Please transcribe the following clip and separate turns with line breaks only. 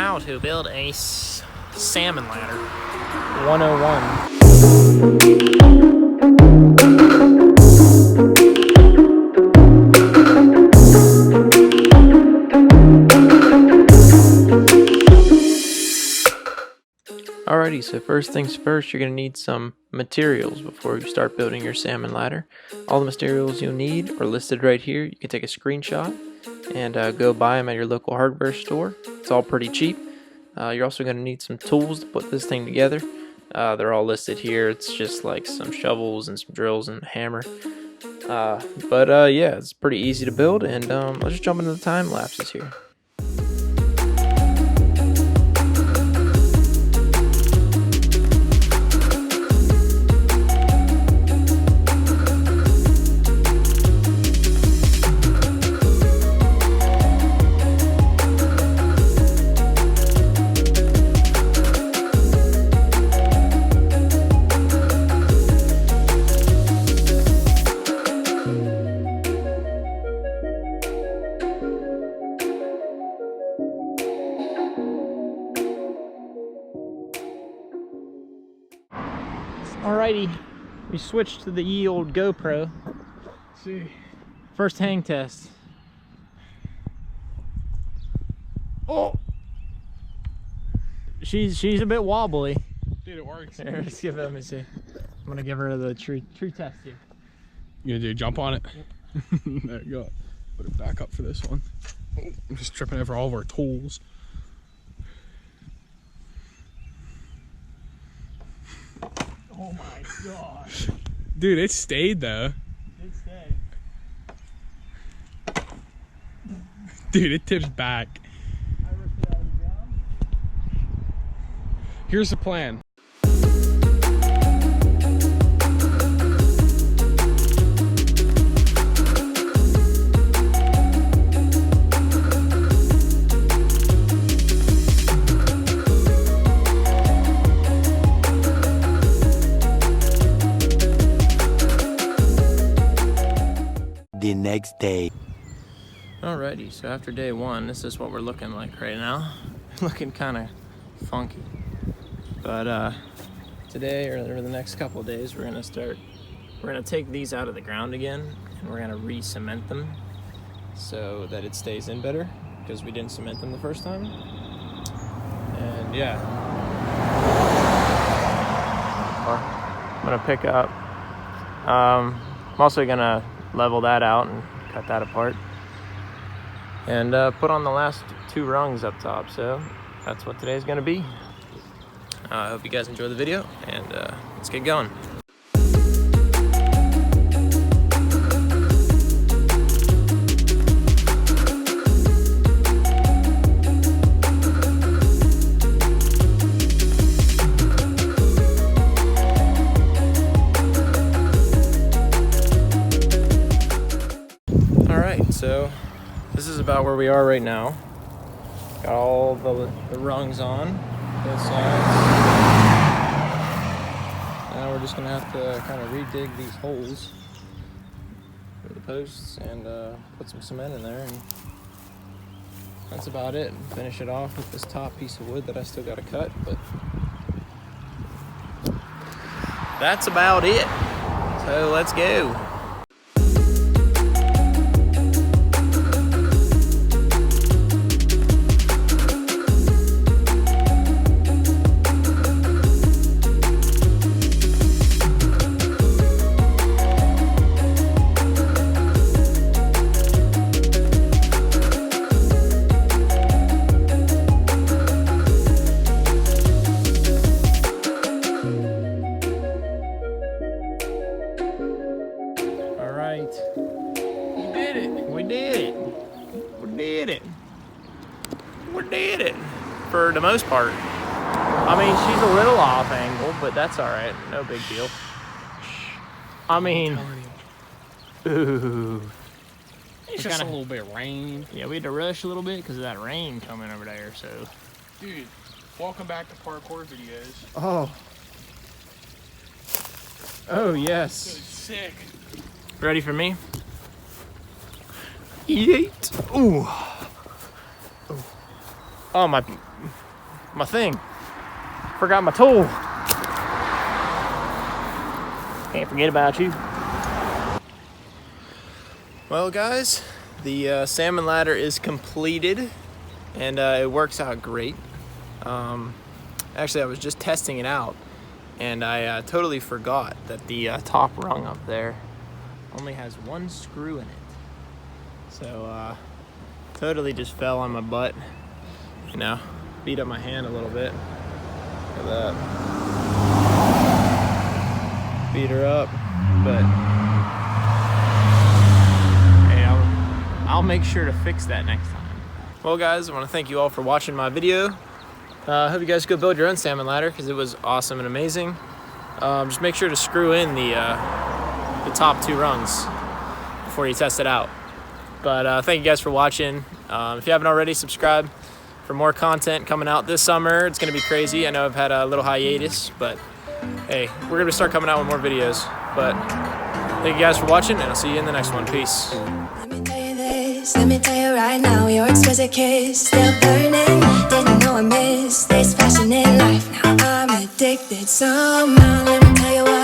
how to build a salmon ladder 101. Alrighty, so first things first, you're going to need some materials before you start building your salmon ladder. All the materials you'll need are listed right here. You can take a screenshot and go buy them at your local hardware store. It's all pretty cheap. You're also going to need some tools to put this thing together. They're all listed here. It's just like some shovels and some drills and a hammer. Yeah, it's pretty easy to build, and let's just jump into the time lapses here. Alrighty, we switched to the ye old GoPro.
Let's see.
First hang test. Oh! She's a bit wobbly.
Dude, it works.
Here, let's give it, let me see. I'm gonna give her the tree test here.
You gonna do a jump on it?
Yep.
There you go. Put it back up for this one. Oh, I'm just tripping over all of our tools.
Oh my gosh.
Dude, it stayed though.
It stayed.
Dude, it tips back.
I ripped it out of the ground.
Here's the plan.
The next day.
Alrighty, so after day one, this is what we're looking like right now. Looking kind of funky. But today, or over the next couple of days, we're gonna take these out of the ground again, and we're gonna re-cement them so that it stays in better, because we didn't cement them the first time. And yeah. I'm gonna pick up. I'm also gonna level that out and cut that apart, and put on the last two rungs up top. So that's what today's gonna be. I hope you guys enjoy the video, and let's get going. So this is about where we are right now. Got all the rungs on both sides. Now we're just gonna have to kind of redig these holes for the posts and put some cement in there, and that's about it. And finish it off with this top piece of wood that I still gotta cut, but that's about it. So let's go. We did it for the most part. I mean, she's a little off angle, but that's all right. No big deal. I mean, ooh.
It's just a little bit of rain.
Yeah, we had to rush a little bit because of that rain coming over there. So,
dude, welcome back to parkour videos.
Oh. Oh yes.
Sick.
Ready for me? Yeet. Ooh. Oh my my thing. Forgot my tool. Can't forget about you. Well, guys, the salmon ladder is completed, and it works out great. Actually, I was just testing it out, and I totally forgot that the top rung up there only has one screw in it. So, totally just fell on my butt, you know, beat up my hand a little bit. Look at that. Beat her up, but hey, I'll make sure to fix that next time. Well, guys, I want to thank you all for watching my video. I hope you guys go build your own salmon ladder because it was awesome and amazing. Just make sure to screw in the top 2 rungs before you test it out. But thank you guys for watching. If you haven't already, subscribe for more content coming out this summer. It's gonna be crazy. I know I've had a little hiatus, but hey, we're gonna start coming out with more videos. But thank you guys for watching, and I'll see you in the next one. Peace.
Let me tell you this, let me tell you right now, your exquisite kiss still burning. Didn't know I missed this passion in life. Now I'm addicted somehow. Let me tell you what